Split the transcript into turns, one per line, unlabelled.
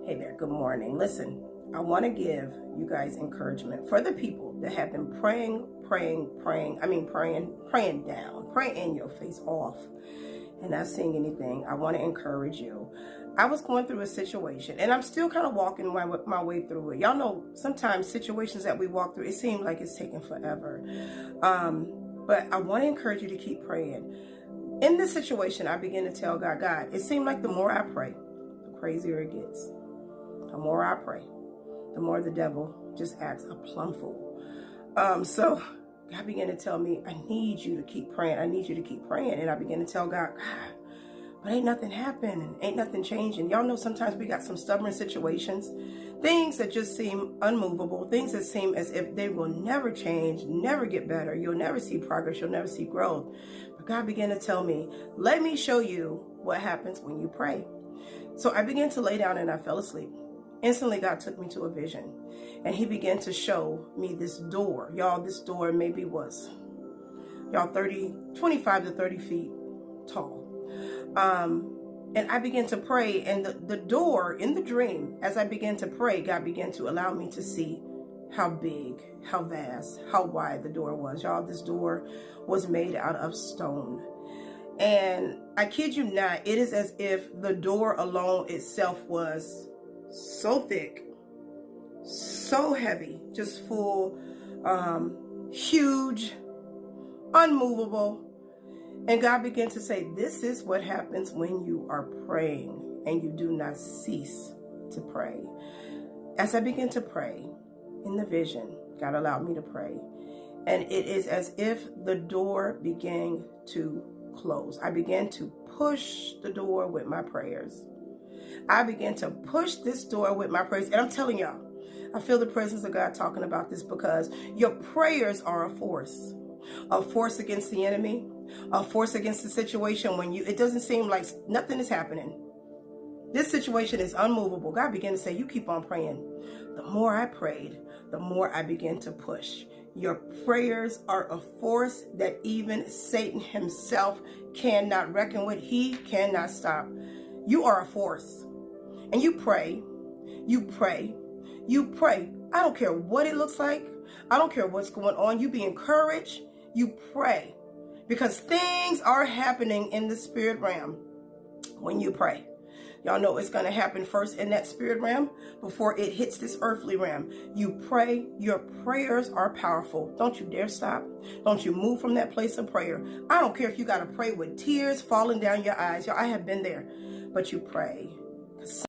Hey there, good morning. Listen, I want to give you guys encouragement for the people that have been praying down, praying in your face off and not seeing anything. I want to encourage you. I was going through a situation and I'm still kind of walking my way through it. Y'all know sometimes situations that we walk through, it seems like it's taking forever. But I want to encourage you to keep praying. In this situation, I began to tell God, it seemed like the more I pray, the crazier it gets. The more I pray, the more the devil just acts a plumb fool. So God began to tell me, I need you to keep praying. I need you to keep praying. And I began to tell God, but ain't nothing happening. Ain't nothing changing. Y'all know sometimes we got some stubborn situations, things that just seem unmovable, things that seem as if they will never change, never get better. You'll never see progress. You'll never see growth. But God began to tell me, let me show you what happens when you pray. So I began to lay down and I fell asleep. Instantly, God took me to a vision and he began to show me this door. Y'all, this door maybe was, 25 to 30 feet tall. And I began to pray, and the door in the dream, as I began to pray, God began to allow me to see how big, how vast, how wide the door was. Y'all, this door was made out of stone. And I kid you not, it is as if the door alone itself was so thick, so heavy, just full, huge, unmovable. And God began to say, this is what happens when you are praying and you do not cease to pray. As I began to pray in the vision, God allowed me to pray. And it is as if the door began to close. I began to push the door with my prayers. I began to push this door with my prayers. And I'm telling y'all, I feel the presence of God talking about this because your prayers are a force against the enemy, a force against the situation when it doesn't seem like nothing is happening. This situation is unmovable. God began to say, you keep on praying. The more I prayed, the more I began to push. Your prayers are a force that even Satan himself cannot reckon with. He cannot stop. You are a force. And you pray, you pray, you pray. I don't care what it looks like. I don't care what's going on. You be encouraged. You pray. Because things are happening in the spirit realm when you pray. Y'all know it's going to happen first in that spirit realm before it hits this earthly realm. You pray. Your prayers are powerful. Don't you dare stop. Don't you move from that place of prayer. I don't care if you got to pray with tears falling down your eyes. Y'all, I have been there. But you pray.